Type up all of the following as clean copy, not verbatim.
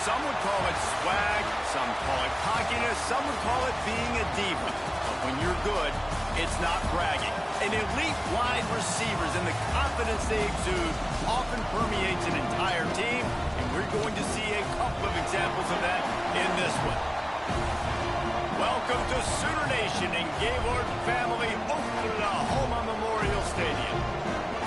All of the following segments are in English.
Some would call it swag, some call it cockiness, some would call it being a diva. But when you're good, it's not bragging. An elite wide receivers and the confidence they exude often permeates an entire team, and we're going to see a couple of examples of that in this one. Welcome to Sooner Nation and Gaylord family Oklahoma Memorial Stadium.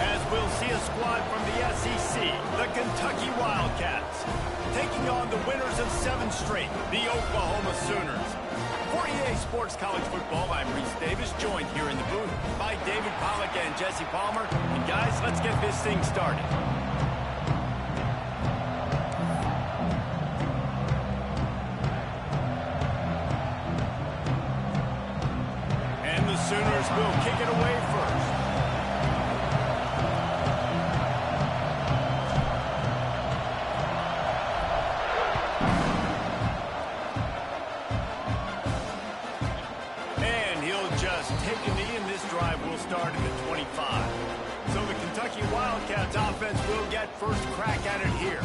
As we'll see a squad from the SEC, the Kentucky Wildcats, taking on the winners of 7 straight, the Oklahoma Sooners. For EA Sports College Football, I'm Reese Davis, joined here in the booth by David Pollack and Jesse Palmer. And guys, let's get this thing started. And the Sooners will kick it away first. Start at the 25. So the Kentucky Wildcats offense will get first crack at it here.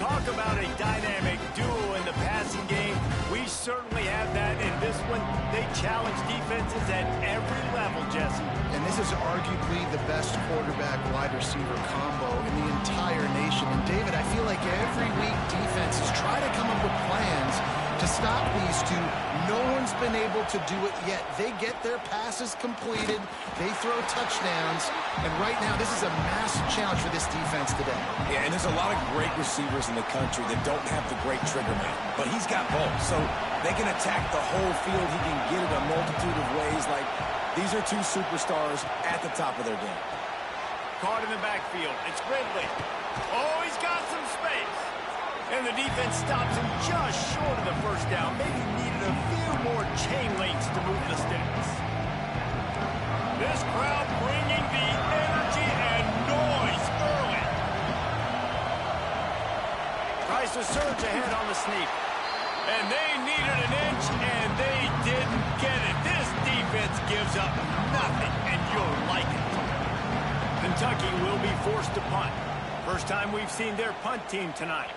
Talk about a dynamic duo in the passing game. We certainly have that in this one. They challenge defenses at every level, Jesse. And this is arguably the best quarterback-wide receiver combo in the entire nation. And David, I feel like every week defenses try to come up with plans to stop these two. No one's been able to do it yet. They get their passes completed. They throw touchdowns. And right now, this is a massive challenge for this defense today. Yeah, and there's a lot of great receivers in the country that don't have the great trigger man. But he's got both. So they can attack the whole field. He can get it a multitude of ways. Like, these are two superstars at the top of their game. Caught in the backfield. It's Ridley. Oh, he's got some space. And the defense stops him just short of the first down. Maybe needed a few more chain links to move the sticks. This crowd bringing the energy and noise early. Tries to surge ahead on the sneak. And they needed an inch, and they didn't get it. This defense gives up nothing, and you'll like it. Kentucky will be forced to punt. First time we've seen their punt team tonight.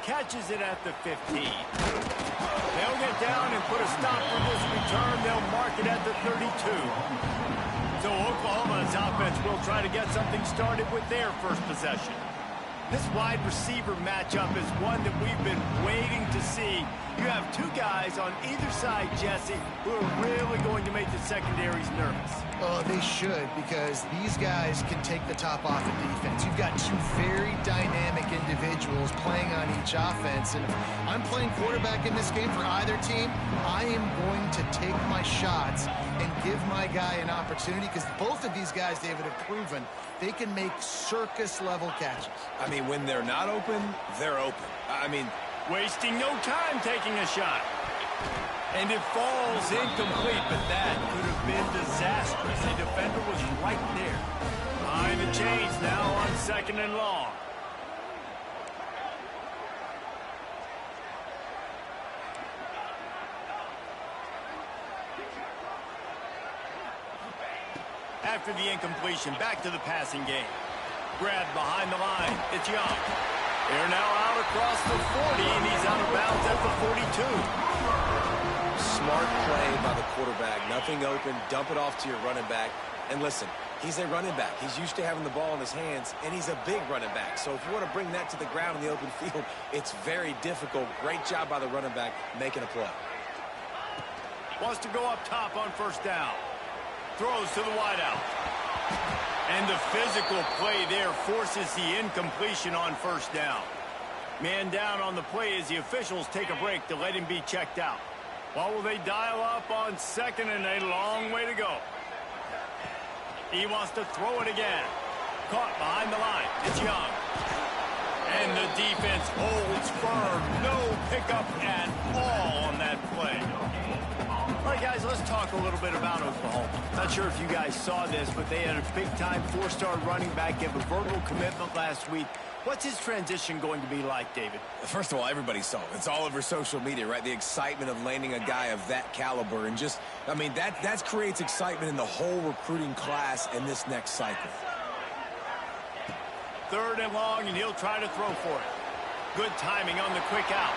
Catches it at the 15. They'll get down and put a stop for this return. They'll mark it at the 32. So Oklahoma's offense will try to get something started with their first possession. This wide receiver matchup is one that we've been waiting to see. You have two guys on either side, Jesse, who are really going to make the secondaries nervous. Oh, they should, because these guys can take the top off the defense. You've got two very dynamic individuals playing on each offense. And if I'm playing quarterback in this game for either team, I am going to take my shots and give my guy an opportunity, because both of these guys, David, have proven they can make circus-level catches. I mean, when they're not open, they're open. I mean, wasting no time taking a shot. And it falls incomplete, but that could have been disastrous. The defender was right there. Behind the chains now on 2nd and long. After the incompletion, back to the passing game. Grabbed behind the line. It's Young. They're now out across the 40, and he's out of bounds at the 42. Smart play by the quarterback. Nothing open. Dump it off to your running back. And listen, he's a running back. He's used to having the ball in his hands, and he's a big running back. So if you want to bring that to the ground in the open field, it's very difficult. Great job by the running back making a play. Wants to go up top on first down. Throws to the wideout. And the physical play there forces the incompletion on first down. Man down on the play as the officials take a break to let him be checked out. What will they dial up on 2nd and a long way to go? He wants to throw it again. Caught behind the line. It's Young. And the defense holds firm. No pickup at all on that play. All right, guys, let's talk a little bit about Oklahoma. Not sure if you guys saw this, but they had a big-time 4-star running back give a verbal commitment last week. What's his transition going to be like, David? First of all, everybody saw it. It's all over social media, right? The excitement of landing a guy of that caliber. And just, I mean, that creates excitement in the whole recruiting class in this next cycle. 3rd and long, and he'll try to throw for it. Good timing on the quick out.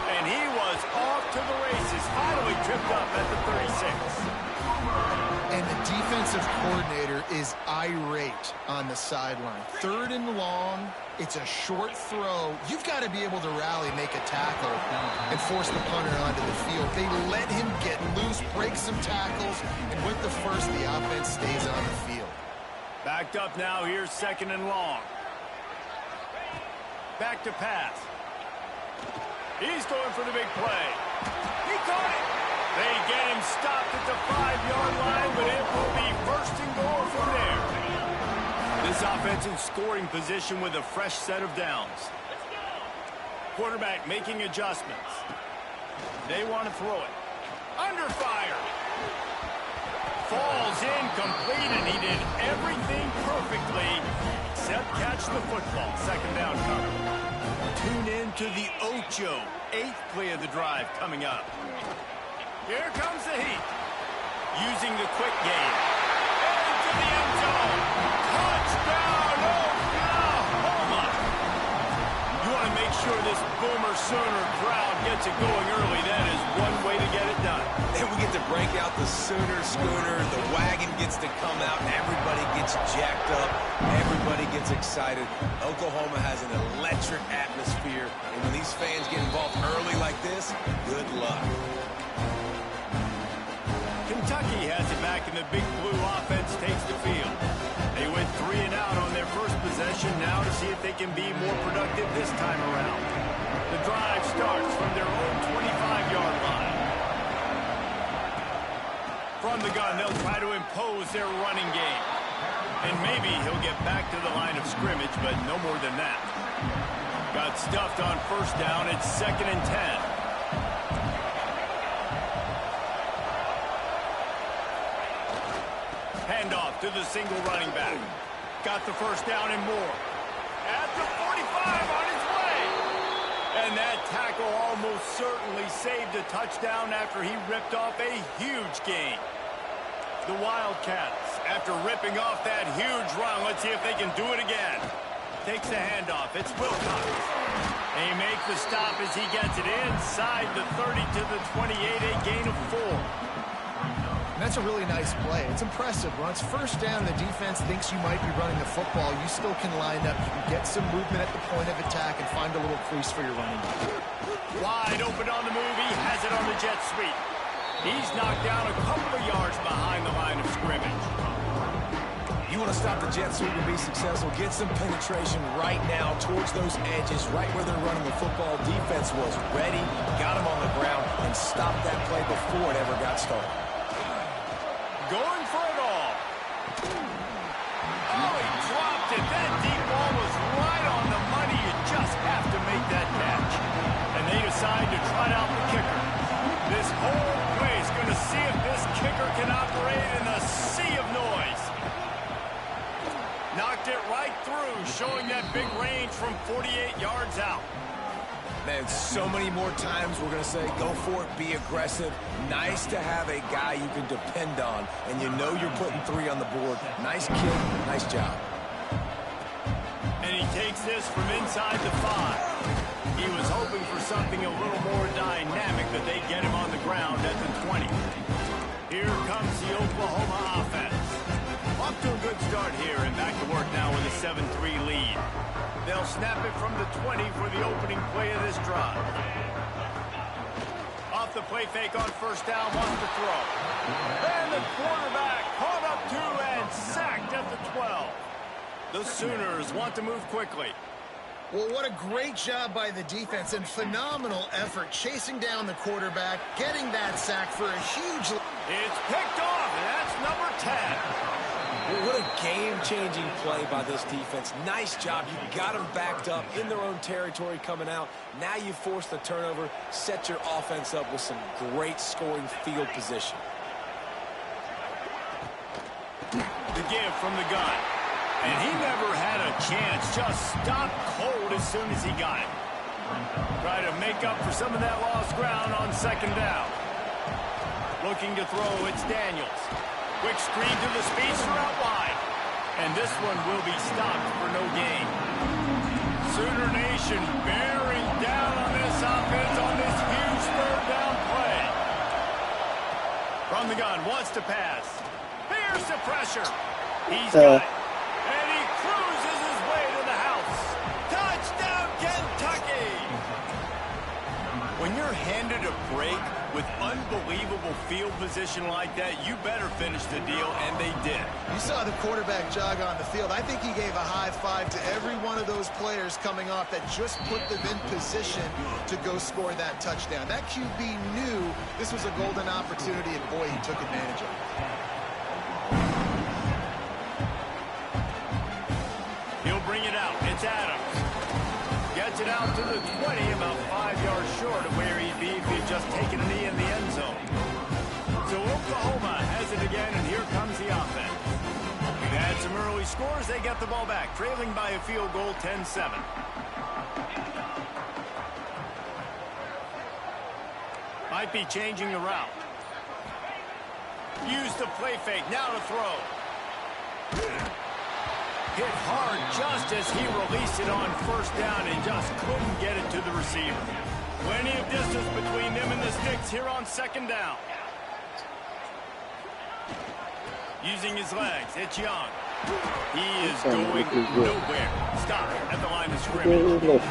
And he was off to the races, finally tripped up at the 36. And the defensive coordinator is irate on the sideline. 3rd and long, it's a short throw. You've got to be able to rally, make a tackle, and force the punter onto the field. They let him get loose, break some tackles, and with the first, the offense stays on the field. Backed up now, here's 2nd and long. Back to pass. He's going for the big play. He caught it. They get him stopped at the 5-yard line, but it will be 1st and goal from there. This offense in scoring position with a fresh set of downs. Quarterback making adjustments. They want to throw it. Under fire. Falls incomplete, and he did everything perfectly except catch the football. 2nd down cover. Tune in to the Ocho. 8th play of the drive coming up. Here comes the heat. Using the quick game. Into the end zone. Touchdown, Oklahoma. You want to make sure this Boomer Sooner crowd gets it going early. That is one way to get it done. And we get to break out the Sooner Scooter. The wagon gets to come out. Everybody gets jacked up. Everybody gets excited. Oklahoma has an electric atmosphere. And when these fans get involved early like this, good luck. Kentucky has it back, and the Big Blue offense takes the field. They went 3 and out on their first possession, now to see if they can be more productive this time around. The drive starts from their own 25-yard line. From the gun, they'll try to impose their running game. And maybe he'll get back to the line of scrimmage, but no more than that. Got stuffed on 1st down. It's 2nd and 10. Handoff to the single running back. Got the 1st down and more. At the 45 on his way. And that tackle almost certainly saved a touchdown after he ripped off a huge gain. The Wildcats, after ripping off that huge run, let's see if they can do it again. Takes the handoff. It's Wilcox. They make the stop as he gets it inside the 30 to the 28, a gain of 4. That's a really nice play. It's impressive. When it's 1st down, the defense thinks you might be running the football. You still can line up. You can get some movement at the point of attack and find a little crease for your running back. Wide open on the move. He has it on the jet sweep. He's knocked down a couple of yards behind the line of scrimmage. You want to stop the jet sweep and be successful, get some penetration right now towards those edges, right where they're running the football. Defense was ready, got him on the ground, and stopped that play before it ever got started. Going for it all. Oh, he dropped it. That deep ball was right on the money. You just have to make that catch. And they decide to trot out the kicker. This whole play is going to see if this kicker can operate in a sea of noise. Knocked it right through, showing that big range from 48 yards out. Man, so many more times we're going to say, go for it, be aggressive. Nice to have a guy you can depend on, and you know you're putting 3 on the board. Nice kick, nice job. And he takes this from inside the 5. He was hoping for something a little more dynamic, but they get him on the ground at the 20. Here comes the Oklahoma offense. Off to a good start here, and back to work now with a 7-3 lead. They'll snap it from the 20 for the opening play of this drive. Off the play fake on 1st down, wants to throw. And the quarterback caught up to and sacked at the 12. The Sooners want to move quickly. Well, what a great job by the defense and phenomenal effort chasing down the quarterback, getting that sack for a huge... It's picked off, and that's number 10. Well, what a game-changing play by this defense. Nice job. You got them backed up in their own territory coming out. Now you force the turnover, set your offense up with some great scoring field position. The give from the gun. And he never had a chance. Just stopped cold as soon as he got it. Try to make up for some of that lost ground on 2nd down. Looking to throw, it's Daniels. Quick screen to the speedster out wide. And this one will be stopped for no gain. Sooner Nation bearing down on this offense on this huge third down play. From the gun, wants to pass. Here's the pressure. He's got it. And he cruises his way to the house. Touchdown, Kentucky! When you're handed a break with unbelievable field position like that, you better finish the deal, and they did. You saw the quarterback jog on the field. I think he gave a high five to every one of those players coming off that just put them in position to go score that touchdown. That QB knew this was a golden opportunity, and boy, he took advantage of it. He'll bring it out. It's Adams. Gets it out to the 20, about 5 yards short of where he'd be if he'd just taken a knee in the end zone. So Oklahoma has it again, and here comes the offense. We've had some early scores. They get the ball back, trailing by a field goal, 10-7. Might be changing the route. Use the play fake. Now to throw. Hit hard just as he released it on first down and just couldn't get it to the receiver. Plenty of distance between them and the sticks here on second down. Using his legs, it's Young. He is going nowhere. Stop at the line of scrimmage.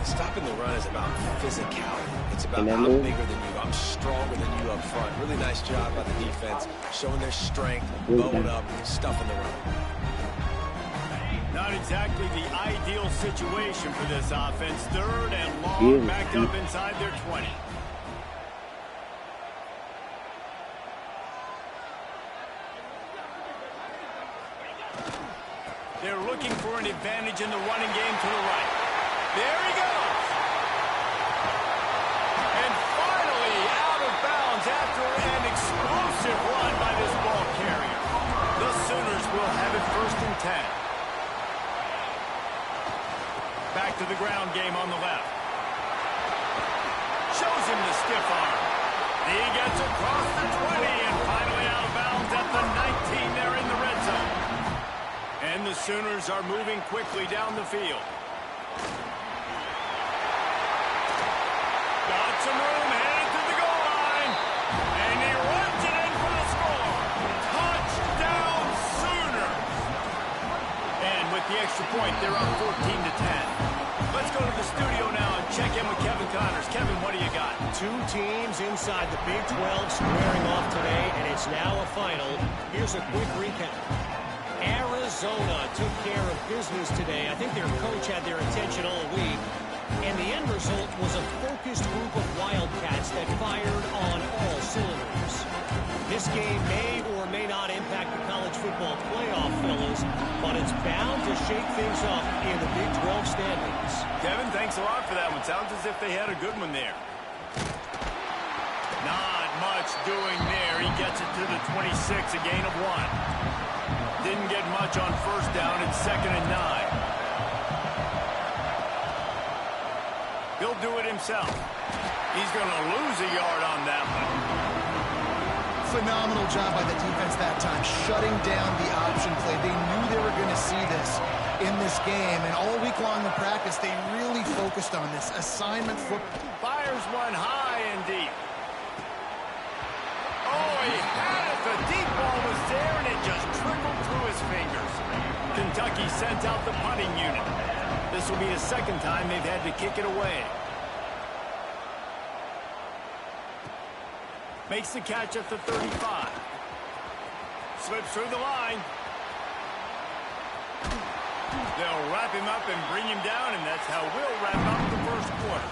Stopping the run is about physicality. It's about I'm bigger than you. I'm stronger than you up front. Really nice job by the defense, showing their strength, bowing up, stuffing the run. Not exactly the ideal situation for this offense. Third and long, backed up inside their 20. They're looking for an advantage in the running game to the right. There he goes. And finally out of bounds after an explosive run by this ball carrier. The Sooners will have it 1st and 10. Back to the ground game on the left. Shows him the stiff arm. He gets across the 20 and finally out of bounds at the 19 there in the red zone. And the Sooners are moving quickly down the field. Got some room, headed to the goal line. And he runs it in for the score. Touchdown, Sooners. And with the extra point, they're up 14-10. Let's go to the studio now and check in with Kevin Connors. Kevin, what do you got? Two teams inside the Big 12 squaring off today, and it's now a final. Here's a quick recap. Arizona took care of business today. I think their coach had their attention all week, and the end result was a focused group of Wildcats that fired on all cylinders. This game may or may not impact the college football playoff, fellas, but it's bound to shake things up in the Big 12 standings. Kevin, thanks a lot for that one. Sounds as if they had a good one there. Not much doing there. He gets it to the 26, a gain of 1. Didn't get much on first down. It's 2nd and 9. He'll do it himself. He's going to lose a yard on that one. Phenomenal job by the defense that time, shutting down the option play. They knew they were going to see this in this game, and all week long in practice, they really focused on this assignment football. Fires one high and deep. Oh, he had it. The deep ball was there, and it just trickled through his fingers. Kentucky sent out the punting unit. This will be the 2nd time they've had to kick it away. Makes the catch at the 35. Slips through the line. They'll wrap him up and bring him down, and that's how we'll wrap up the first quarter.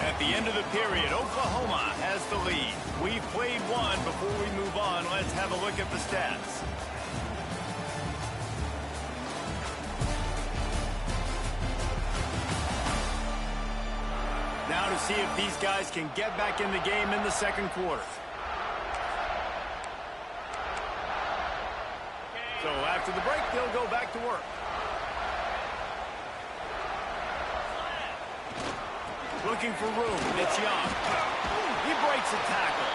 At the end of the period, Oklahoma has the lead. We've played one. Before we move on, let's have a look at the stats. Now to see if these guys can get back in the game in the 2nd quarter. So after the break, they'll go back to work. Looking for room. It's Young. He breaks a tackle.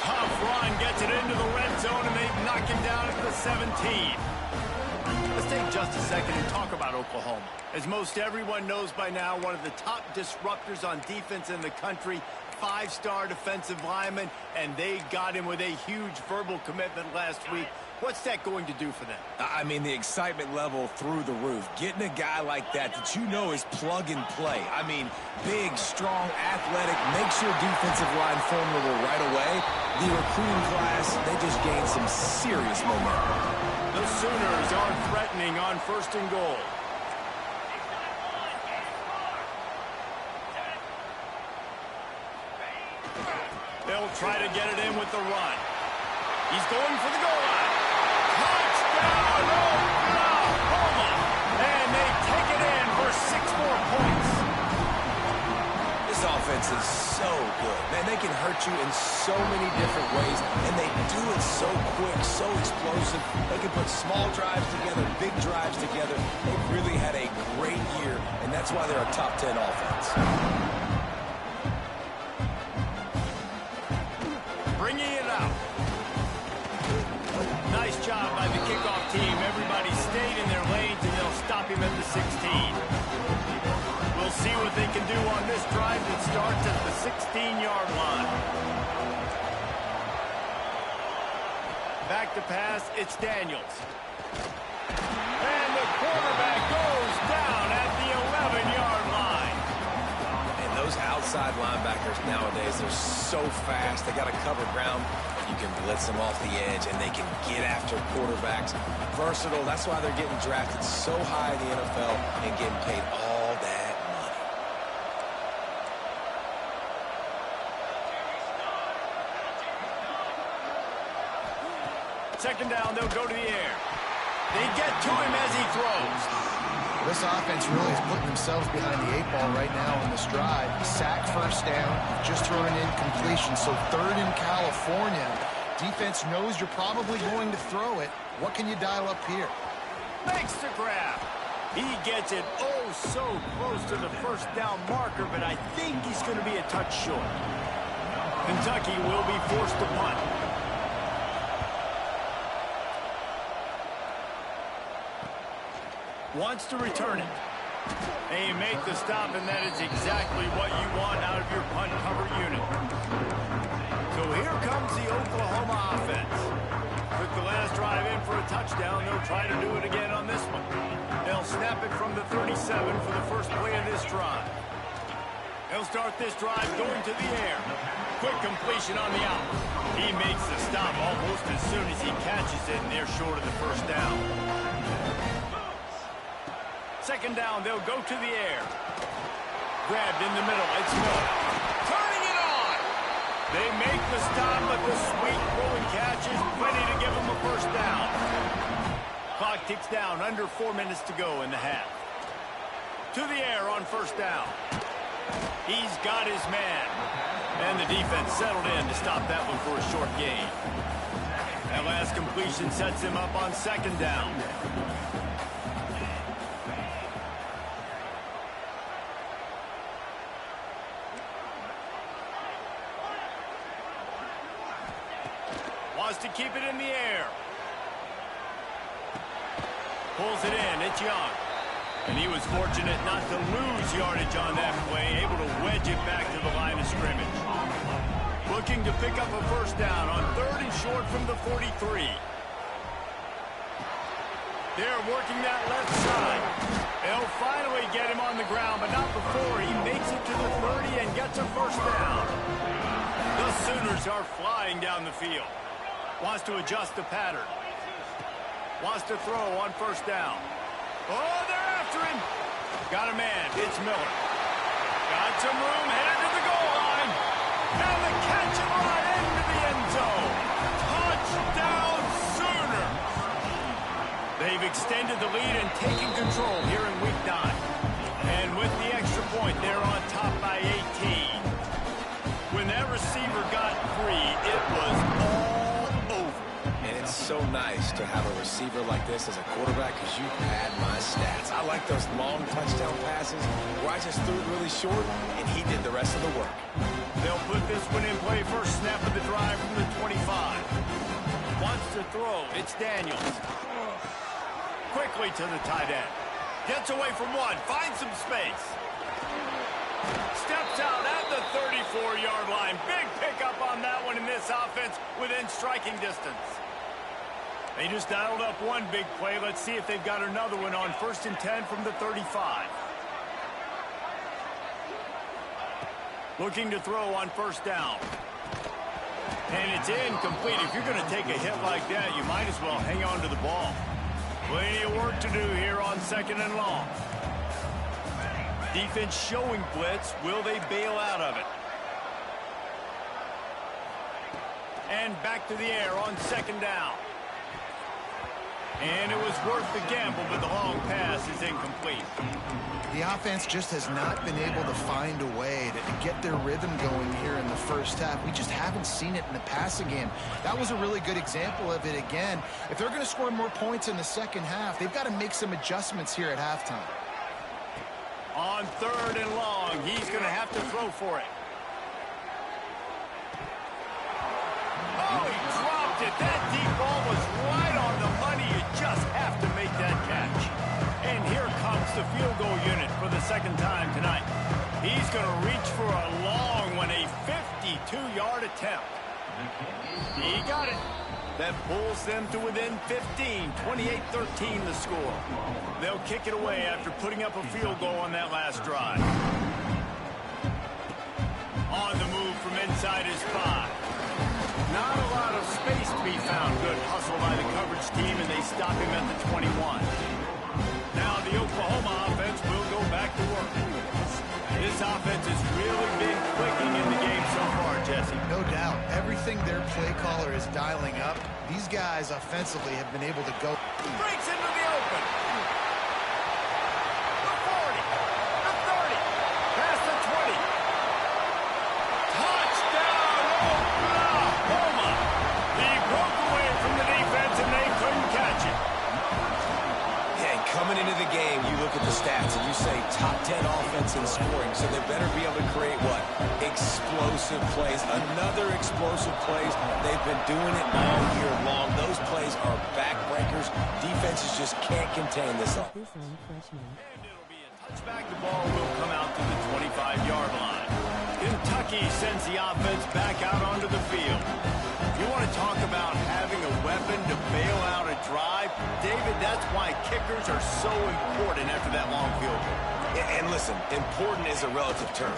Tough run gets it into the red zone, and they knock him down at the 17. Let's take just a second and talk about Oklahoma. As most everyone knows by now, one of the top disruptors on defense in the country, 5-star defensive lineman, and they got him with a huge verbal commitment last week. What's that going to do for them? I mean, the excitement level through the roof. Getting a guy like that you know is plug and play. I mean, big, strong, athletic, makes your defensive line formidable right away. The recruiting class, they just gained some serious momentum. The Sooners are threatening on 1st and goal. They'll try to get it in with the run. He's going for the goal line. Touchdown, Oklahoma! And they take it in for 6 more points. This offense is so good. Man, they can hurt you in so many different ways, and they do it so quick, so explosive. They can put small drives together, big drives together. They've really had a great year, and that's why they're a top 10 offense. Bringing it out. Nice job by the kickoff team. Everybody stayed in their lanes, and they'll stop him at the 16. We'll see what they can do on this drive that starts at the 16-yard line. Back to pass, it's Daniels. And the quarterback goes down at the 11-yard line. And those outside linebackers nowadays, they're so fast. They got to cover ground. You can blitz them off the edge, and they can get after quarterbacks. Versatile. That's why they're getting drafted so high in the NFL and getting paid all that money. Second down, they'll go to the air. They get to him as he throws. This offense really is putting themselves behind the 8 ball right now on this drive. Sack, 1st down, just thrown in completion. So 3rd in California. Defense knows you're probably going to throw it. What can you dial up here? Makes the grab. He gets it so close to the 1st down marker, but I think he's going to be a touch short. Kentucky will be forced to punt. Wants to return it. They make the stop, and that is exactly what you want out of your punt cover unit. So here comes the Oklahoma offense. Took the last drive in for a touchdown. They'll try to do it again on this one. They'll snap it from the 37 for the first play of this drive. They'll start this drive going to the air. Quick completion on the out. He makes the stop almost as soon as he catches it, and they're short of the 1st down. Second down, they'll go to the air. Grabbed in the middle, it's Miller. Turning it on! They make the stop, but the sweet throwing catch is plenty to give them a 1st down. Clock ticks down, under 4 minutes to go in the half. To the air on 1st down. He's got his man. And the defense settled in to stop that one for a short gain. That last completion sets him up on 2nd down. To keep it in the air. Pulls it in, it's Young. And he was fortunate not to lose yardage on that play, able to wedge it back to the line of scrimmage. Looking to pick up a 1st down on 3rd and short from the 43. They're working that left side. They'll finally get him on the ground, but not before he makes it to the 30 and gets a 1st down. The Sooners are flying down the field. Wants to adjust the pattern. Wants to throw on 1st down. Oh, they're after him. Got a man. It's Miller. Got some room. Headed to the goal line. And the catch and run into the end zone. Touchdown, Sooners. They've extended the lead and taken control here in Week 9. And with the extra point, they're on top by 18. When that receiver got free, it was all over. And it's so nice to have a receiver like this as a quarterback because you had my stats. I like those long touchdown passes where I just threw it really short and he did the rest of the work. They'll put this one in play. First snap of the drive from the 25. Wants to throw. It's Daniels. quickly to the tight end. Gets away from one, finds some space. Steps out at the 34-yard line. Big pickup on that one in this offense within striking distance. They just dialed up one big play. Let's see if they've got another one on 1st and 10 from the 35. Looking to throw on 1st down. And it's incomplete. If you're going to take a hit like that, you might as well hang on to the ball. Plenty of work to do here on 2nd and long. Defense showing blitz. Will they bail out of it? And back to the air on 2nd down. And it was worth the gamble, but the long pass is incomplete. The offense just has not been able to find a way to get their rhythm going here in the first half. We just haven't seen it in the passing game. That was a really good example of it again. If they're going to score more points in the second half, they've got to make some adjustments here at halftime. On 3rd and long, he's going to have to throw for it. Oh, he dropped it. That deep ball was right on the money. You just have to make that catch. And here comes the field goal unit for the 2nd time tonight. He's going to reach for a long one, a 52-yard attempt. He got it. That pulls them to within 15, 28-13 the score. They'll kick it away after putting up a field goal on that last drive. On the move from inside his 5. Not a lot of space to be found. Good hustle by the coverage team, and they stop him at the 21. Now the Oklahoma offense will go back to work. This offense has really been clicking in the game so far, Jesse. No doubt. Everything their play caller is dialing up, these guys offensively have been able to go. Breaks into the open. The 40. The 30. Past the 20. Touchdown, Oklahoma. He broke away from the defense, and they couldn't catch it. Coming into the game, you look at the stats and you say top 10 offense in scoring, so they better be able to create what? Explosive plays. Another explosive plays. They've been doing it all year long. Those plays are backbreakers. Defenses just can't contain this offense. And it'll be a touchback. The ball will come out to the 25-yard line. Kentucky sends the offense back out onto the field. You want to talk about having a weapon to bail out a drive? David, that's why kickers are so important after that long field goal. And listen, important is a relative term.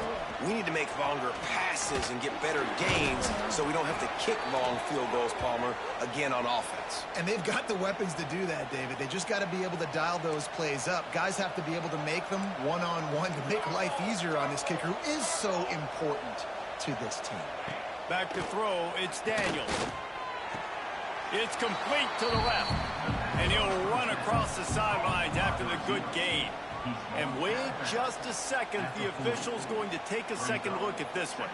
We need to make longer passes and get better gains so we don't have to kick long field goals, Palmer, again on offense. And they've got the weapons to do that, David. They just got to be able to dial those plays up. Guys have to be able to make them one-on-one to make life easier on this kicker, who is so important to this team. Back to throw, it's Daniels. It's complete to the left. And he'll run across the sidelines after the good gain. And wait just a second, the official's going to take a second look at this one.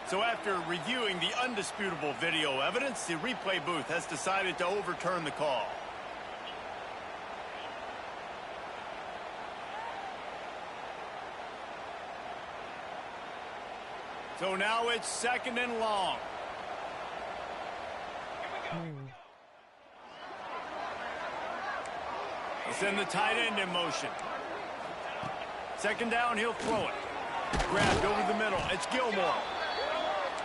So after reviewing the undisputable video evidence, the replay booth has decided to overturn the call. So now it's 2nd and long. They send the tight end in motion. 2nd down, he'll throw it. Grabbed over the middle. It's Gilmore.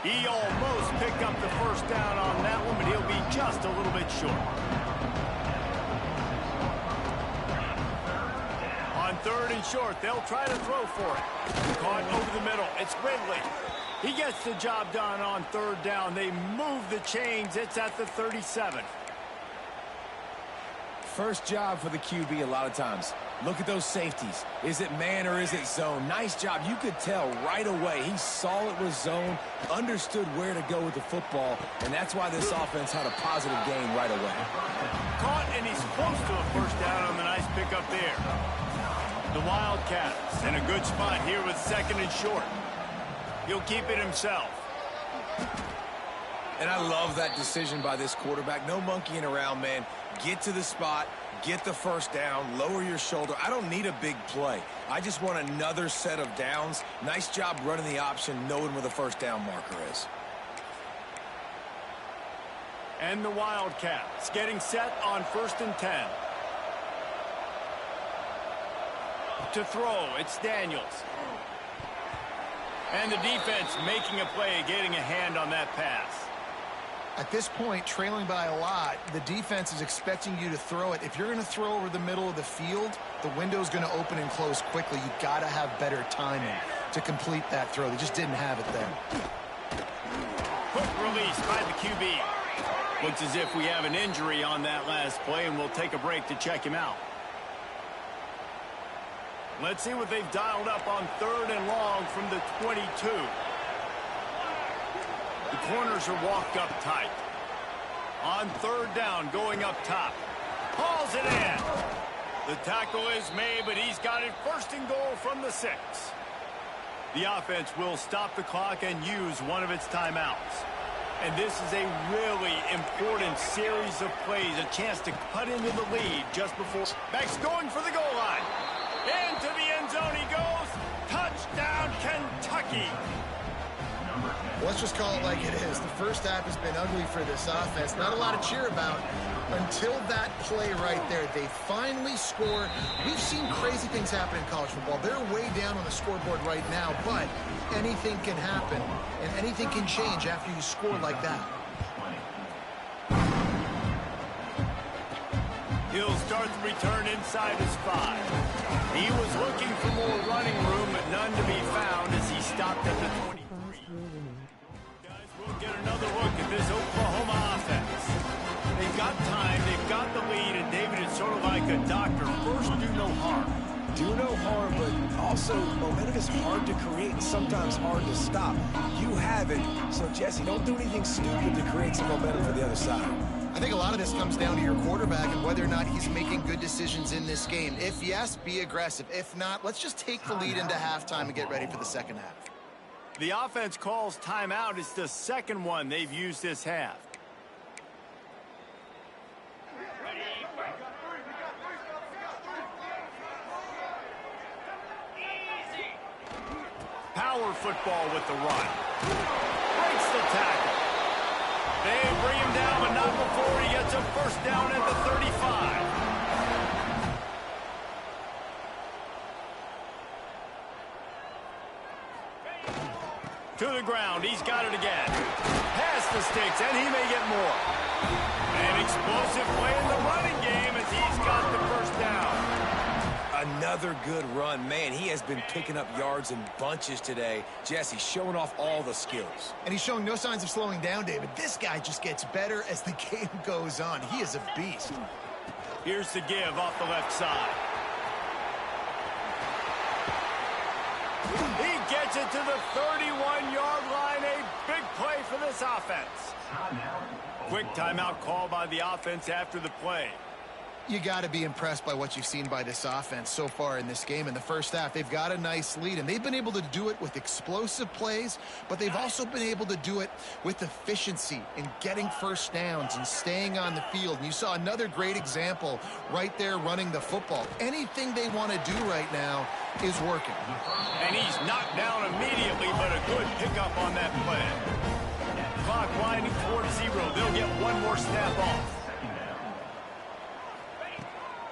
He almost picked up the 1st down on that one, but he'll be just a little bit short. On 3rd and short, they'll try to throw for it. Caught over the middle. It's Ridley. He gets the job done on 3rd down. They move the chains. It's at the 37. First job for the QB a lot of times. Look at those safeties. Is it man or is it zone? Nice job. You could tell right away. He saw it was zone, understood where to go with the football, and that's why this offense had a positive gain right away. Caught, and he's close to a 1st down on the nice pickup there. The Wildcats in a good spot here with 2nd and short. He'll keep it himself. And I love that decision by this quarterback. No monkeying around, man. Get to the spot, Get the first down, lower your shoulder. I don't need a big play. I just want another set of downs. Nice job running the option, knowing where the first down marker is. And the Wildcats getting set on 1st and 10. To throw, it's Daniels. And the defense making a play, getting a hand on that pass. At this point, trailing by a lot, the defense is expecting you to throw it. If you're going to throw over the middle of the field, the window's going to open and close quickly. You've got to have better timing to complete that throw. They just didn't have it there. Quick release by the QB. Looks as if we have an injury on that last play, and we'll take a break to check him out. Let's see what they've dialed up on 3rd and long from the 22. The corners are walked up tight. On 3rd down, going up top. Hauls it in. The tackle is made, but he's got it 1st and goal from the 6. The offense will stop the clock and use one of its timeouts. And this is a really important series of plays, a chance to cut into the lead just before. Back's going for the goal line. Into the end zone he goes. Touchdown, Kentucky. Let's just call it like it is. The first half has been ugly for this offense. Not a lot to cheer about until that play right there. They finally score. We've seen crazy things happen in college football. They're way down on the scoreboard right now, but anything can happen, and anything can change after you score like that. He'll start the return inside his 5. He was looking for more running room, but none to be found as he stopped at the 23. Guys, we'll get another look at this Oklahoma offense. They've got time, they've got the lead, and David, it's sort of like a doctor. First, do no harm. Do no harm, but also momentum is hard to create and sometimes hard to stop. You have it, so Jesse, don't do anything stupid to create some momentum for the other side. I think a lot of this comes down to your quarterback and whether or not he's making good decisions in this game. If yes, be aggressive. If not, let's just take the lead into halftime and get ready for the second half. The offense calls timeout. It's the second one they've used this half. Power football with the run. Breaks the tackle. They bring him down, but not before he gets a first down at the 35. To the ground. He's got it again. Past the sticks, and he may get more. An explosive play in the running game as he's got the first down. Another good run. Man, he has been picking up yards in bunches today. Jesse showing off all the skills. And he's showing no signs of slowing down, David. This guy just gets better as the game goes on. He is a beast. Here's the give off the left side. He gets it to the 31-yard line. A big play for this offense. Quick timeout call by the offense after the play. You got to be impressed by what you've seen by this offense so far in this game. In the first half, they've got a nice lead, and they've been able to do it with explosive plays, but they've also been able to do it with efficiency and getting first downs and staying on the field. And you saw another great example right there running the football. Anything they want to do right now is working. And he's knocked down immediately, but a good pickup on that play. Clock winding towards 0. They'll get one more snap off.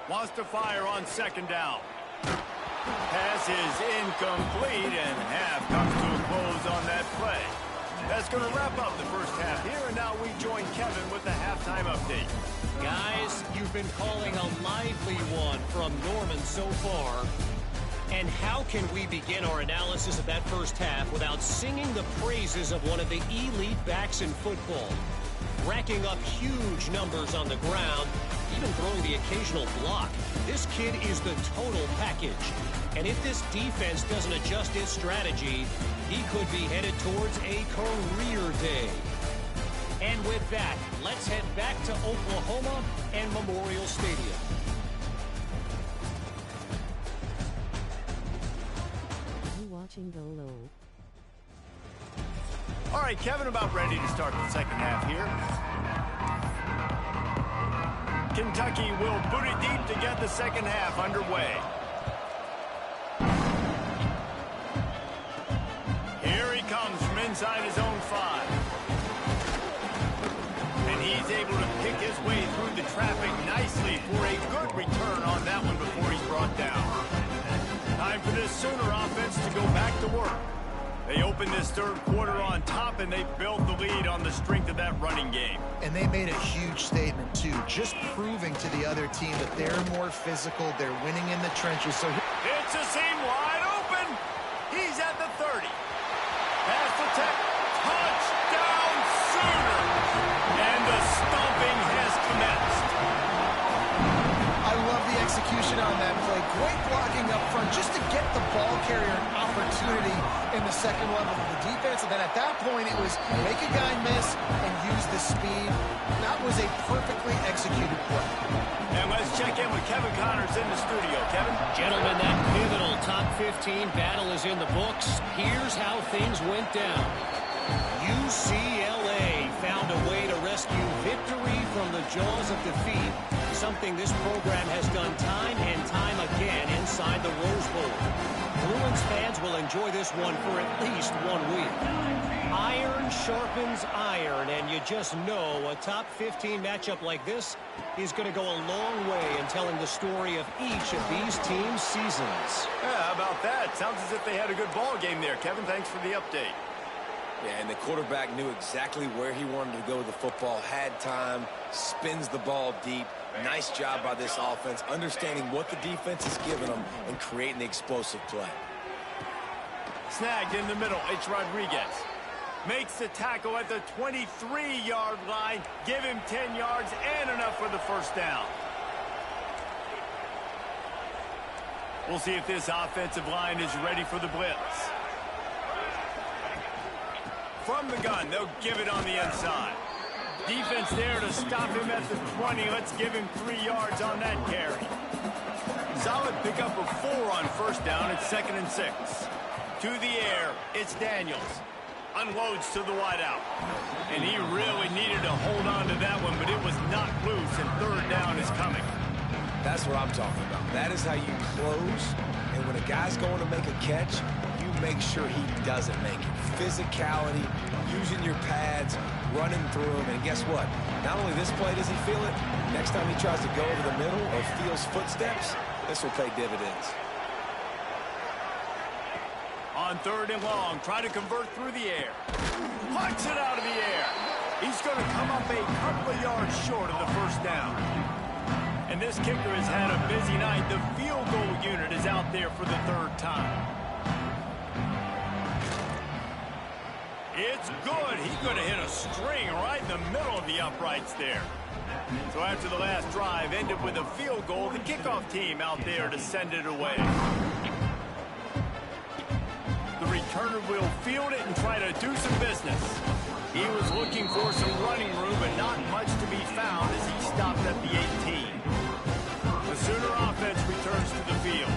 Wants to fire on second down. Pass is incomplete, and half comes to a close on that play. That's going to wrap up the first half here, and now we join Kevin with the halftime update. Guys, you've been calling a lively one from Norman so far. And how can we begin our analysis of that first half without singing the praises of one of the elite backs in football? Racking up huge numbers on the ground, even throwing the occasional block. This kid is the total package. And if this defense doesn't adjust its strategy, he could be headed towards a career day. And with that, let's head back to Oklahoma and Memorial Stadium. You watching Dolo? All right, Kevin, about ready to start the second half here. Kentucky will boot it deep to get the second half underway. Here he comes from inside his own 5. And he's able to pick his way through the traffic nicely for a good return on that one before he's brought down. Time for this Sooner offense to go back to work. They opened this third quarter on top, and they built the lead on the strength of that running game. And they made a huge statement, too, just proving to the other team that they're more physical, they're winning in the trenches. So It's a seam wide open. He's at the 30. Pass to Tech. Touchdown, Sooner. And the stomping has commenced. I love the execution on that play. Great blocking up front just to get the ball carrier an opportunity in the second level of the defense. And then at that point, it was make a guy miss and use the speed. That was a perfectly executed play. And let's check in with Kevin Connors in the studio. Kevin? Gentlemen, that pivotal top 15 battle is in the books. Here's how things went down. UCLA found a way to rescue victory from the jaws of defeat, something this program has done time and time again inside the Rose Bowl. Bruins fans will enjoy this one for at least 1 week. Iron sharpens iron, and you just know a top 15 matchup like this is going to go a long way in telling the story of each of these teams' seasons. Yeah, how about that? Sounds as if they had a good ball game there. Kevin, thanks for the update. Yeah, and the quarterback knew exactly where he wanted to go with the football, had time, spins the ball deep. Nice job by this offense, understanding what the defense is giving them and creating the explosive play. Snagged in the middle, it's Rodriguez. Makes the tackle at the 23-yard line. Give him 10 yards and enough for the first down. We'll see if this offensive line is ready for the blitz. From the gun, they'll give it on the inside. Defense there to stop him at the 20. Let's give him 3 yards on that carry. Solid pickup of 4 on first down. It's 2nd and 6. To the air, it's Daniels. Unloads to the wideout. And he really needed to hold on to that one, but it was knocked loose, and third down is coming. That's what I'm talking about. That is how you close. And when a guy's going to make a catch, you make sure he doesn't make it. Physicality, using your pads, running through him. And guess what? Not only this play does he feel it, next time he tries to go over the middle or feels footsteps, this will pay dividends. On 3rd and long, try to convert through the air. Punts it out of the air. He's going to come up a couple of yards short of the first down. And this kicker has had a busy night. The field goal unit is out there for the 3rd time. It's good. He's going to hit a string right in the middle of the uprights there. So after the last drive ended with a field goal, the kickoff team out there to send it away. The returner will field it and try to do some business. He was looking for some running room, but not much to be found as he stopped at the 18. The Sooner offense returns to the field.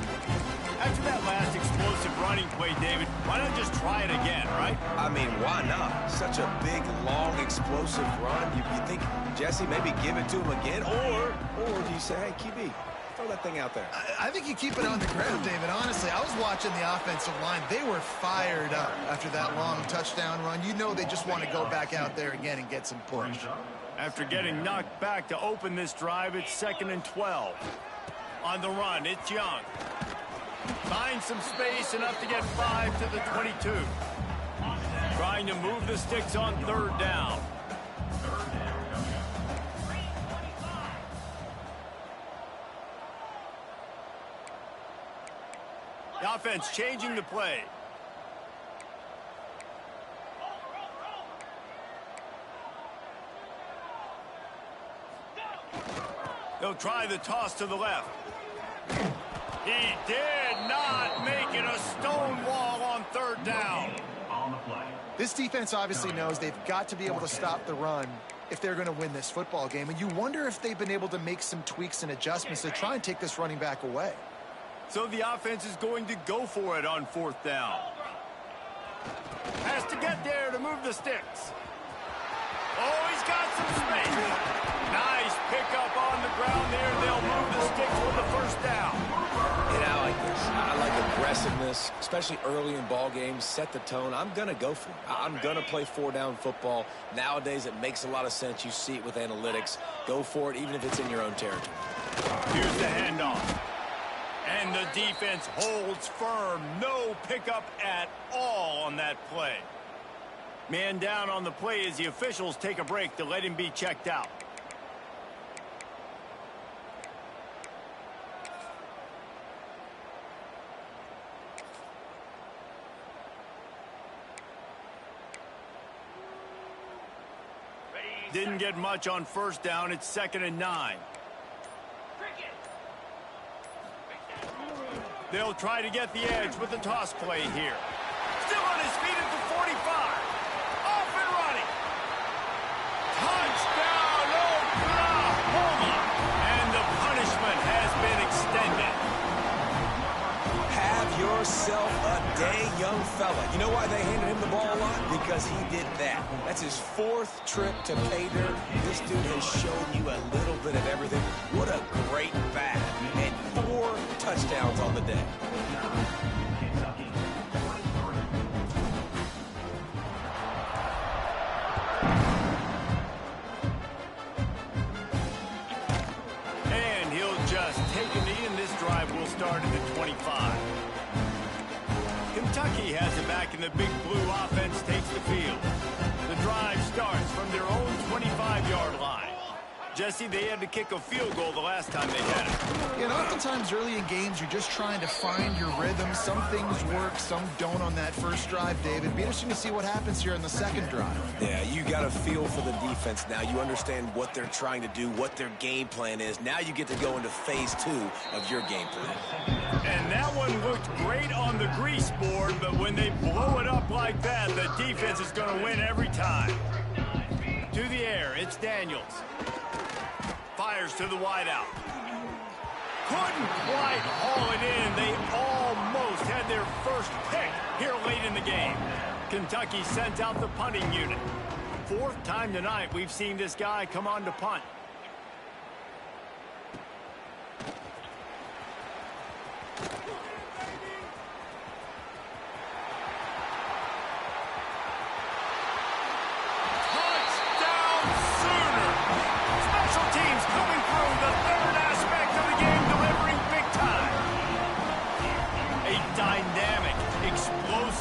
After that last explosive running play, David, why not just try it again, right? I mean, why not? Such a big, long, explosive run. You think, Jesse, maybe give it to him again? Or do you say, hey, QB, throw that thing out there? I think you keep it on the ground, David. Honestly, I was watching the offensive line. They were fired up after that long touchdown run. You know they just want to go back out there again and get some push. After getting knocked back to open this drive, it's 2nd and 12. On the run, it's Young. Finds some space, enough to get 5 to the 22. Trying to move the sticks on 3rd down. The offense changing the play. They'll try the toss to the left. He did not make it a stone wall on 3rd down. This defense obviously knows they've got to be able to stop the run if they're going to win this football game. And you wonder if they've been able to make some tweaks and adjustments to try and take this running back away. So the offense is going to go for it on 4th down. Has to get there to move the sticks. Oh, he's got some space. Nice pickup on the ground. aggressiveness, especially early in ball games, set the tone. I'm going to go for it. I'm going to play four-down football. Nowadays, it makes a lot of sense. You see it with analytics. Go for it, even if it's in your own territory. Here's the handoff. And the defense holds firm. No pickup at all on that play. Man down on the play as the officials take a break to let him be checked out. Didn't get much on first down. It's 2nd and 9. They'll try to get the edge with the toss play here. Still on his feet at the 45. Off and running. Touchdown, Oklahoma. And the punishment has been extended. Have yourself a day, young fella. You know why they handed him the ball a lot? Because he did that. That's his 4th trip to pay dirt. This dude has shown you a little bit of everything. What a great bat. And 4 touchdowns on the day. And he'll just take a knee, and this drive will start at the 25. Kentucky has it back, and the Big Blue offense takes the field. The drive starts from their own 25-yard line. Jesse, they had to kick a field goal the last time they had it. Yeah, and oftentimes early in games, you're just trying to find your rhythm. Some things work, some don't on that first drive, David. Be interesting to see what happens here in the second drive. Yeah, you got a feel for the defense now. You understand what they're trying to do, what their game plan is. Now you get to go into phase 2 of your game plan. And that one looked great on the grease board, but when they blow it up like that, the defense is going to win every time. To the air, it's Daniels. Fires to the wideout. Couldn't quite haul it in. They almost had their first pick here late in the game. Kentucky sent out the punting unit. 4th time tonight we've seen this guy come on to punt.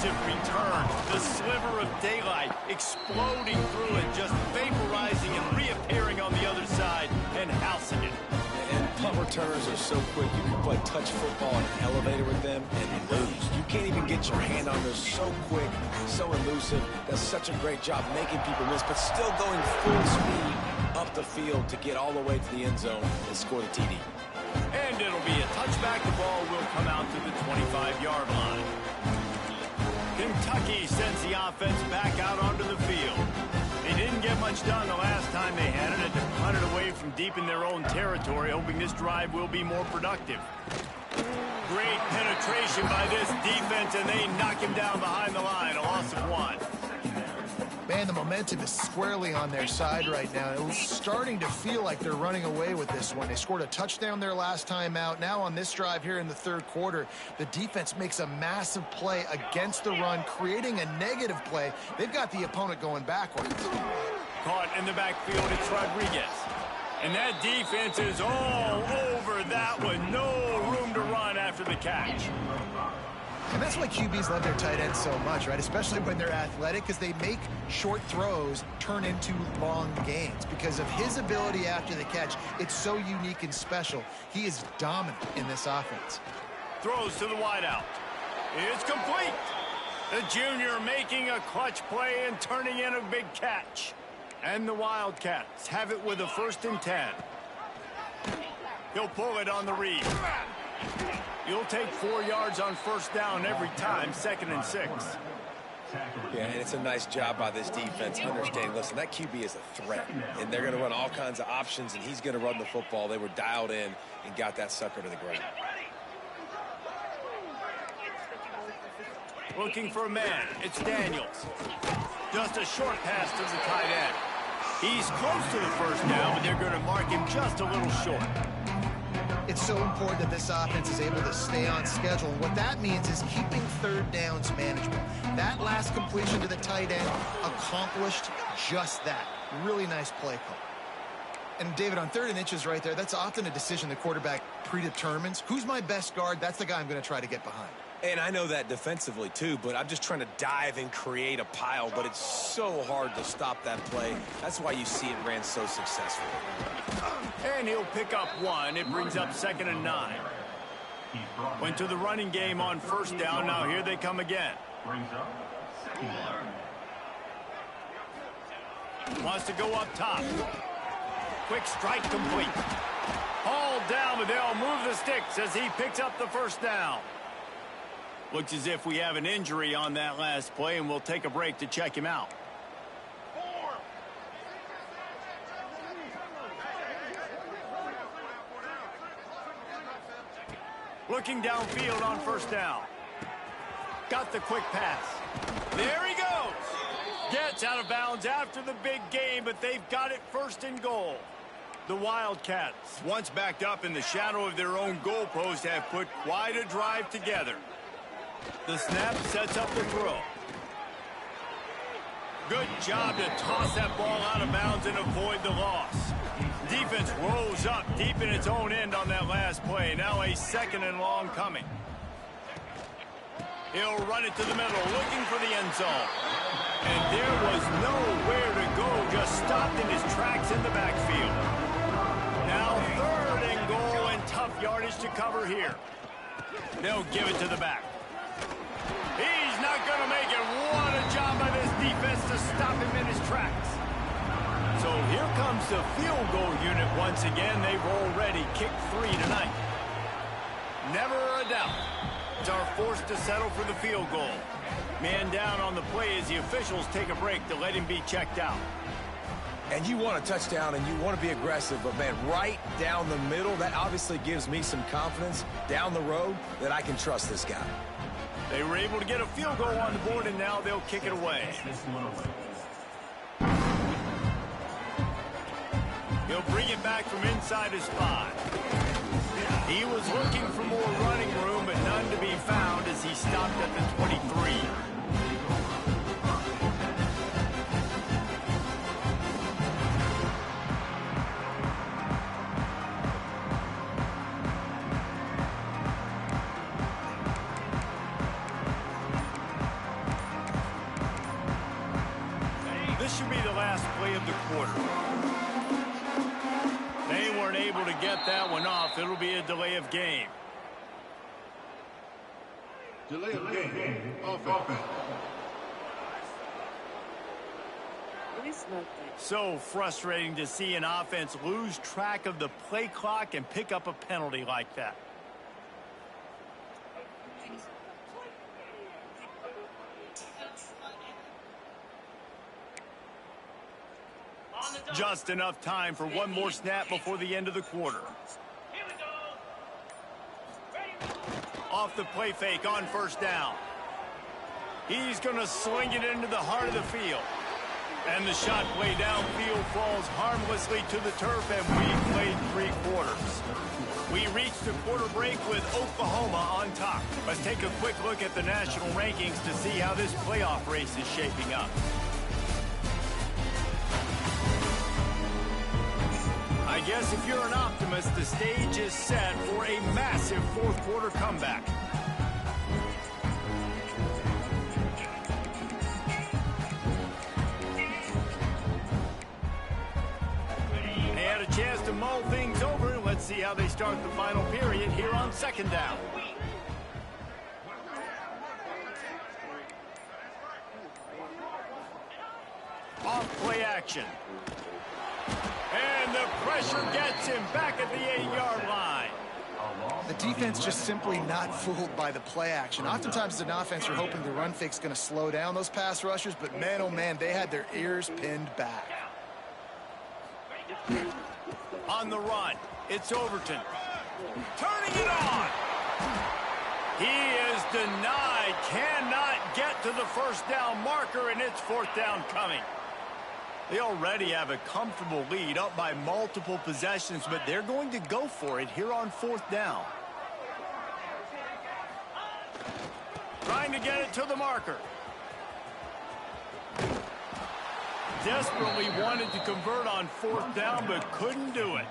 Return, the sliver of daylight exploding through it, just vaporizing and reappearing on the other side and housing it. And punt returners are so quick. You can play touch football in an elevator with them and lose. You can't even get your hand on those. So quick, so elusive. Does such a great job making people miss, but still going full speed up the field to get all the way to the end zone and score the TD. And it'll be a touchback. The ball will come out to the 25-yard line. Kentucky sends the offense back out onto the field. They didn't get much done the last time they had it. They punted away from deep in their own territory, hoping this drive will be more productive. Great penetration by this defense, and they knock him down behind the line. A loss of 1. Man, the momentum is squarely on their side right now. It was starting to feel like they're running away with this one. They scored a touchdown their last time out. Now on this drive here in the 3rd quarter, the defense makes a massive play against the run, creating a negative play. They've got the opponent going backwards. Caught in the backfield, it's Rodriguez. And that defense is all over that one. No room to run after the catch. And that's why QBs love their tight ends so much, right? Especially when they're athletic, because they make short throws turn into long gains. Because of his ability after the catch, it's so unique and special. He is dominant in this offense. Throws to the wideout. It's complete. The junior making a clutch play and turning in a big catch. And the Wildcats have it with a 1st and 10. He'll pull it on the read. You'll take 4 yards on first down every time, 2nd and 6. Yeah, and it's a nice job by this defense. Understand, listen, that QB is a threat, and they're going to run all kinds of options, and he's going to run the football. They were dialed in and got that sucker to the ground. Looking for a man. It's Daniels. Just a short pass to the tight end. He's close to the first down, but they're going to mark him just a little short. It's so important that this offense is able to stay on schedule. And what that means is keeping third downs manageable. That last completion to the tight end accomplished just that. Really nice play call. And David, on 3rd and inches right there, that's often a decision the quarterback predetermines. Who's my best guard? That's the guy I'm going to try to get behind. And I know that defensively too, but I'm just trying to dive and create a pile, but it's so hard to stop that play. That's why you see it ran so successfully. And he'll pick up 1. It brings up 2nd and 9. Went to the running game on 1st down. Now here they come again. Wants to go up top. Quick strike complete. Hauled down, but they'll move the sticks as he picks up the 1st down. Looks as if we have an injury on that last play, and we'll take a break to check him out. Looking downfield on 1st down. Got the quick pass. There he goes. Gets out of bounds after the big game, but they've got it 1st and goal. The Wildcats, once backed up in the shadow of their own goalpost, have put quite a drive together. The snap sets up the throw. Good job to toss that ball out of bounds and avoid the loss. Defense rolls up deep in its own end on that last play. Now a 2nd and long coming. He'll run it to the middle, looking for the end zone. And there was nowhere to go, just stopped in his tracks in the backfield. Now 3rd and goal, and tough yardage to cover here. They'll give it to the back. He's not going to make it. What a job by this defense to stop him in his tracks. So here comes the field goal unit once again. They've already kicked 3 tonight. Never a doubt. It's our forced to settle for the field goal. Man down on the play as the officials take a break to let him be checked out. And you want a touchdown and you want to be aggressive, but man, right down the middle, that obviously gives me some confidence down the road that I can trust this guy. They were able to get a field goal on the board, and now they'll kick it away. He'll bring it back from inside his spot. He was looking for more running room, but none to be found as he stopped at the 23. This should be the last play of the quarter. They weren't able to get that one off. It'll be a delay of game. Delay of game. Offense. So frustrating to see an offense lose track of the play clock and pick up a penalty like that. Just enough time for one more snap before the end of the quarter. Off the play fake on 1st down. He's going to sling it into the heart of the field. And the shot play downfield falls harmlessly to the turf, and we played 3 quarters. We reached the quarter break with Oklahoma on top. Let's take a quick look at the national rankings to see how this playoff race is shaping up. I guess if you're an optimist, the stage is set for a massive 4th quarter comeback. They had a chance to mull things over. Let's see how they start the final period here on 2nd down. Off play action. And the pressure gets him back at the 8-yard line. The defense just simply not fooled by the play action. Oftentimes as an offense, you're hoping the run fake's going to slow down those pass rushers, but man, oh man, they had their ears pinned back. On the run, it's Overton. Turning it on. He is denied, cannot get to the 1st down marker, and it's 4th down coming. They already have a comfortable lead, up by multiple possessions, but they're going to go for it here on 4th down. Trying to get it to the marker. Desperately wanted to convert on 4th down, but couldn't do it.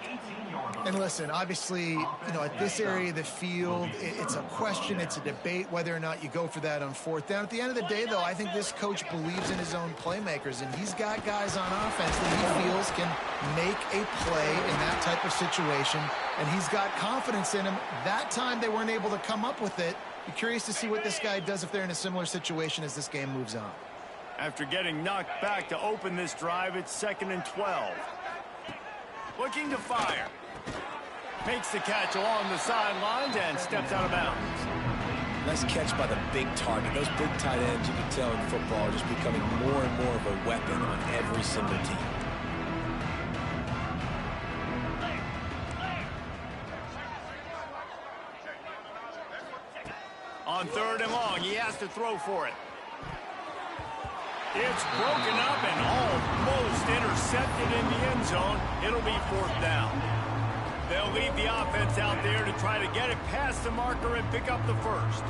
And listen, obviously, at this area of the field, it's a question, it's a debate whether or not you go for that on 4th down. At the end of the day, though, I think this coach believes in his own playmakers, and he's got guys on offense that he feels can make a play in that type of situation, and he's got confidence in him. That time they weren't able to come up with it. Be curious to see what this guy does if they're in a similar situation as this game moves on. After getting knocked back to open this drive, it's 2nd and 12. Looking to fire. Makes the catch along the sidelines and steps out of bounds. Nice catch by the big target. Those big tight ends, you can tell in football, are just becoming more and more of a weapon on every single team. On 3rd and long, he has to throw for it. It's broken up and almost intercepted in the end zone. It'll be 4th down. They'll leave the offense out there to try to get it past the marker and pick up the first.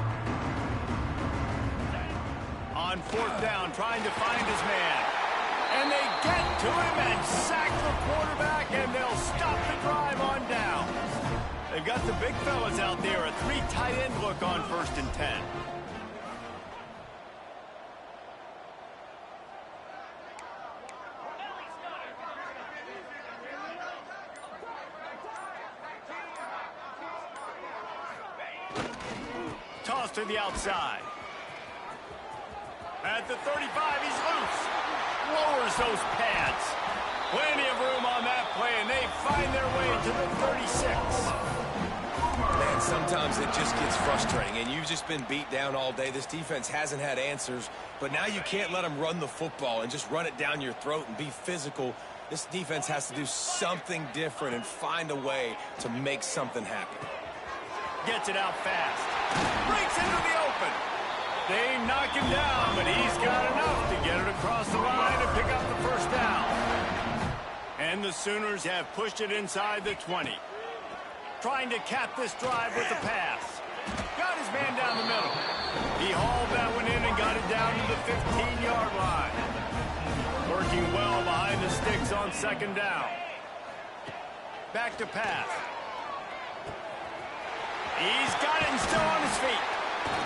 On 4th down, trying to find his man. And they get to him and sack the quarterback, and they'll stop the drive on down. They've got the big fellas out there, a 3 tight end look on 1st and 10. Toss to the outside. At the 35, he's loose. Lowers those pads. Plenty of room on that play, and they find their way to the 36. Man, sometimes it just gets frustrating, and you've just been beat down all day. This defense hasn't had answers, but now you can't let them run the football and just run it down your throat and be physical. This defense has to do something different and find a way to make something happen. Gets it out fast. Breaks into the open. They knock him down, but he's got enough to get it across the line and pick up the 1st down. And the Sooners have pushed it inside the 20. Trying to cap this drive with the pass. Got his man down the middle. He hauled that one in and got it down to the 15-yard line. Working well behind the sticks on 2nd down. Back to pass. He's got it and still on his feet.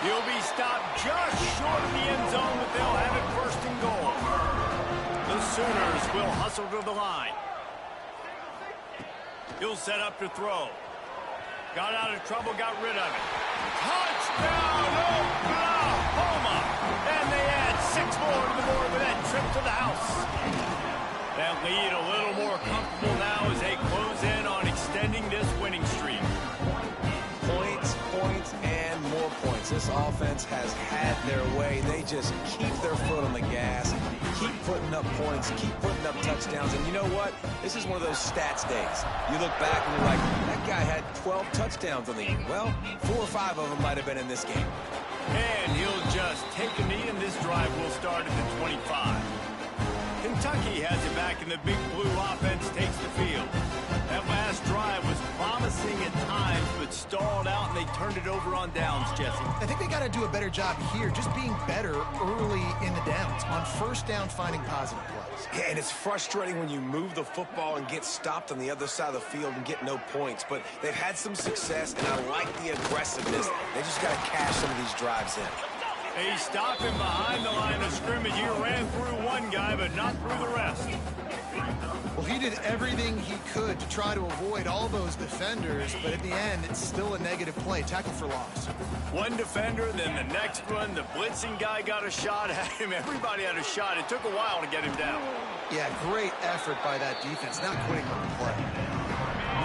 He'll be stopped just short of the end zone, but they'll have it 1st and goal. The Sooners will hustle to the line. He'll set up to throw. Got out of trouble, got rid of it. Touchdown, Oklahoma! And they add 6 more to the board with that trip to the house. That lead a little more comfortable now as they close in on extending this winning streak. Points, and more points. This offense has had their way. They just keep their foot on the gas, keep putting up points, keep putting up touchdowns. And you know what? This is one of those stats days. You look back and you're like, that guy had 12 touchdowns on the year. Well, 4 or 5 of them might have been in this game. And he'll just take a knee, and this drive will start at the 25. Kentucky has it back, and the big blue offense takes the field. That last drive was promising at times, but stalled out, and they turned it over on downs, Jesse. I think they got to do a better job here, just being better early in the downs. On 1st down, finding positive plays. Yeah, and it's frustrating when you move the football and get stopped on the other side of the field and get no points. But they've had some success, and I like the aggressiveness. They just got to cash some of these drives in. They stopped him behind the line of scrimmage. He ran through one guy, but not through the rest. Well, he did everything he could to try to avoid all those defenders, but at the end, it's still a negative play. Tackle for loss. One defender, then the next one. The blitzing guy got a shot at him. Everybody had a shot. It took a while to get him down. Yeah, great effort by that defense, not quitting on the play.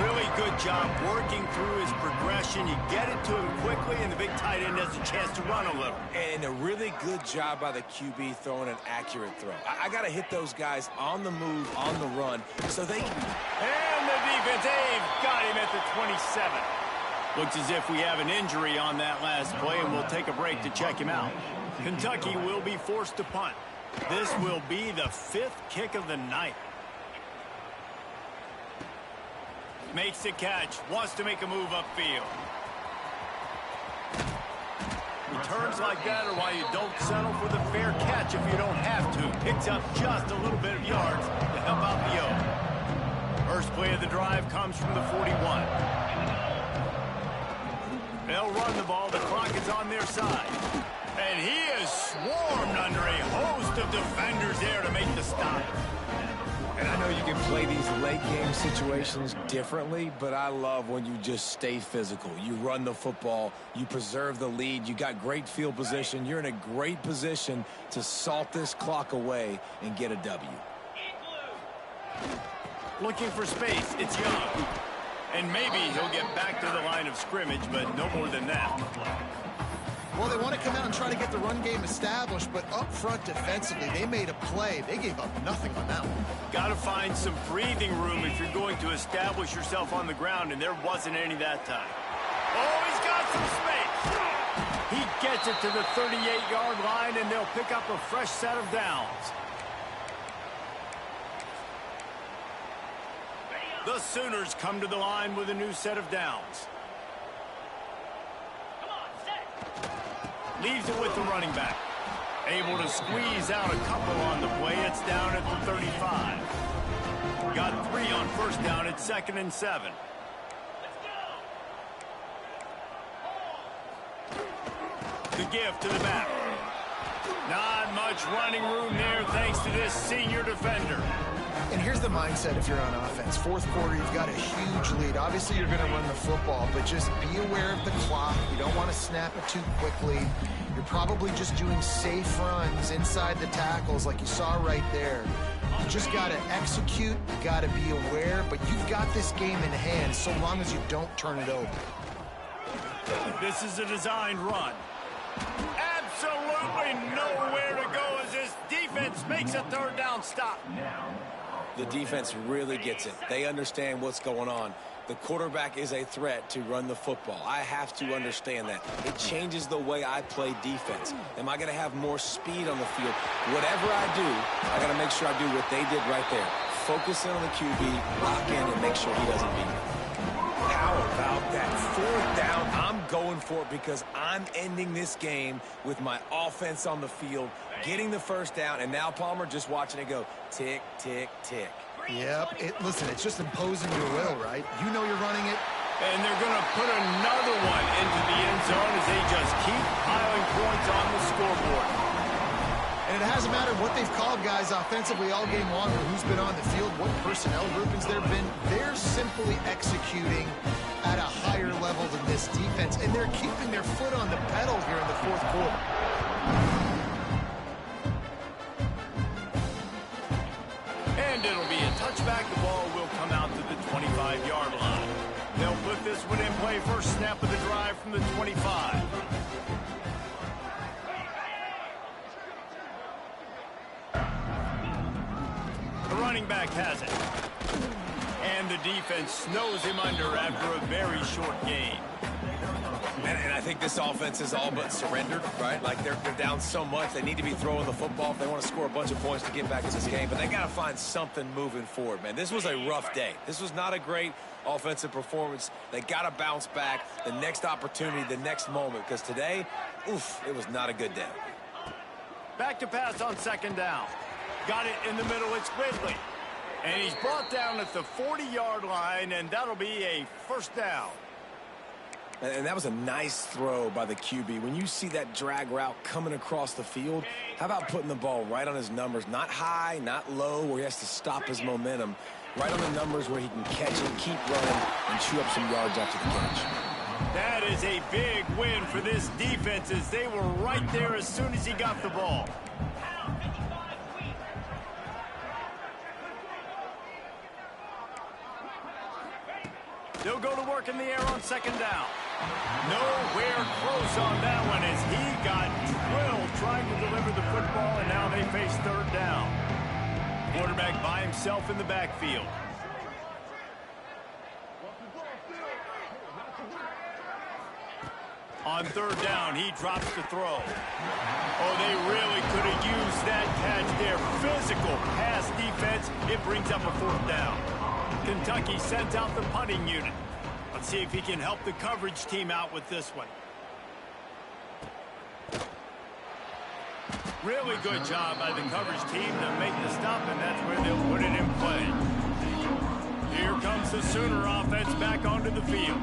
Really good job working through his progression. You get it to him quickly, and the big tight end has a chance to run a little. And a really good job by the QB throwing an accurate throw. I got to hit those guys on the move, on the run, so they can... And the defense, they've got him at the 27. Looks as if we have an injury on that last play, and we'll take a break to check him out. Kentucky will be forced to punt. This will be the 5th kick of the night. Makes the catch. Wants to make a move upfield. Returns like that are why you don't settle for the fair catch if you don't have to. Picks up just a little bit of yards to help out the O. First play of the drive comes from the 41. They'll run the ball. The clock is on their side. And he is swarmed under a host of defenders there to make the stop. And I know you can play these late game situations differently, but I love when you just stay physical. You run the football, you preserve the lead, you got great field position, you're in a great position to salt this clock away and get a W. Looking for space, it's Young. And maybe he'll get back to the line of scrimmage, but no more than that. Well, they want to come out and try to get the run game established, but up front defensively, they made a play. They gave up nothing on that one. Got to find some breathing room if you're going to establish yourself on the ground, and there wasn't any that time. Oh, he's got some space. He gets it to the 38-yard line, and they'll pick up a fresh set of downs. The Sooners come to the line with a new set of downs. Leaves it with the running back. Able to squeeze out a couple on the play. It's down at the 35. Got 3 on first down. It's 2nd and 7. The give to the back. Not much running room there thanks to this senior defender. And here's the mindset if you're on offense. Fourth quarter, you've got a huge lead. Obviously, you're going to run the football, but just be aware of the clock. You don't want to snap it too quickly. You're probably just doing safe runs inside the tackles like you saw right there. You just got to execute. You got to be aware, but you've got this game in hand so long as you don't turn it over. This is a designed run. Absolutely nowhere to go as this defense makes a 3rd down stop. The defense really gets it. They understand what's going on. The quarterback is a threat to run the football. I have to understand that. It changes the way I play defense. Am I going to have more speed on the field? Whatever I do, I got to make sure I do what they did right there. Focus in on the QB, lock in, and make sure he doesn't beat me. How about that 4th down? I'm going for it because I'm ending this game with my offense on the field, getting the 1st down, and now Palmer just watching it go tick, tick, tick. Yep. Listen, it's just imposing your will, right? You know you're running it. And they're going to put another one into the end zone as they just keep piling points on the scoreboard. And it hasn't mattered what they've called guys offensively all game long or who's been on the field, what personnel groupings there have been. They're simply executing at a higher level than this defense, and they're keeping their foot on the pedal here in the 4th quarter. And it'll be a touchback. The ball will come out to the 25-yard line. They'll put this one in play. First snap of the drive from the 25. The running back has it. And the defense snows him under after a very short gain. And I think this offense is all but surrendered, right? Like they're down so much, they need to be throwing the football if they want to score a bunch of points to get back in this game. But they got to find something moving forward, man. This was a rough day. This was not a great offensive performance. They got to bounce back the next opportunity, the next moment, because today, oof, it was not a good day. Back to pass on 2nd down. Got it in the middle. It's Ridley. And he's brought down at the 40-yard line, and that'll be a 1st down. And that was a nice throw by the QB. When you see that drag route coming across the field, how about putting the ball right on his numbers? Not high, not low, where he has to stop his momentum. Right on the numbers where he can catch it, keep running, and chew up some yards after the catch. That is a big win for this defense as they were right there as soon as he got the ball. They'll go to work in the air on 2nd down. Nowhere close on that one as he got drilled trying to deliver the football, and now they face 3rd down. Quarterback by himself in the backfield. On third down, he drops the throw. Oh, they really could have used that catch there. Physical pass defense. It brings up a fourth down. Kentucky sends out the punting unit. Let's see if he can help the coverage team out with this one. Really good job by the coverage team to make the stop, and that's where they'll put it in play. Here comes the Sooner offense back onto the field.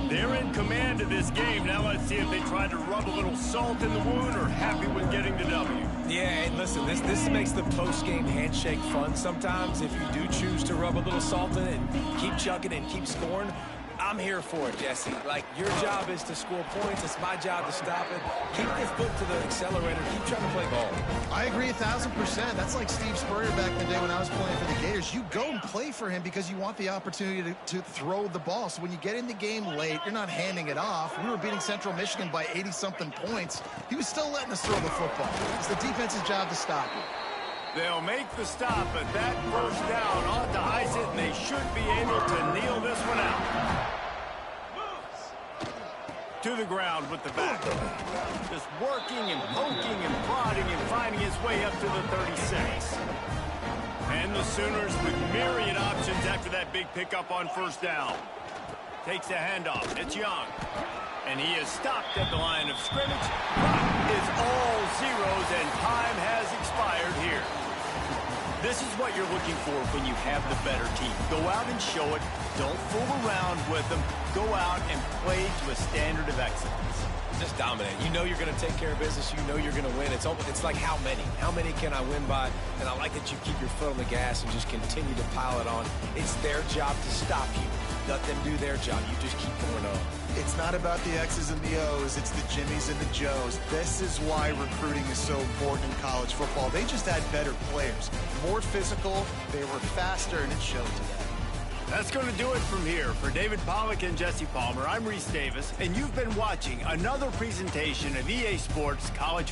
They're in command of this game. Now let's see if they try to rub a little salt in the wound or happy with getting the W. Yeah, and listen, this makes the post-game handshake fun sometimes. If you do choose to rub a little salt in it and keep chugging and keep scoring, I'm here for it, Jesse. Like, your job is to score points. It's my job to stop it. Keep your foot to the accelerator. Keep trying to play ball. I agree 1,000%. That's like Steve Spurrier back in the day when I was playing for the Gators. You go and play for him because you want the opportunity to throw the ball. So when you get in the game late, you're not handing it off. We were beating Central Michigan by 80-something points. He was still letting us throw the football. It's the defense's job to stop it. They'll make the stop, but that first down ought to ice it, and they should be able to kneel this one out. To the ground with the back. Just working and poking and prodding and finding his way up to the 36. And the Sooners with myriad options after that big pickup on first down. Takes a handoff. It's Young. And he is stopped at the line of scrimmage. Clock is all zeros, and time has expired here. This is what you're looking for when you have the better team. Go out and show it. Don't fool around with them. Go out and play to a standard of excellence. Just dominate. You know you're going to take care of business. You know you're going to win. It's like how many? How many can I win by? And I like that you keep your foot on the gas and just continue to pile it on. It's their job to stop you. Let them do their job. You just keep going on. It's not about the X's and the O's. It's the Jimmies and the Joes. This is why recruiting is so important in college football. They just had better players. More physical. They were faster, and it showed today. That's going to do it from here. For David Pollack and Jesse Palmer, I'm Reese Davis, and you've been watching another presentation of EA Sports College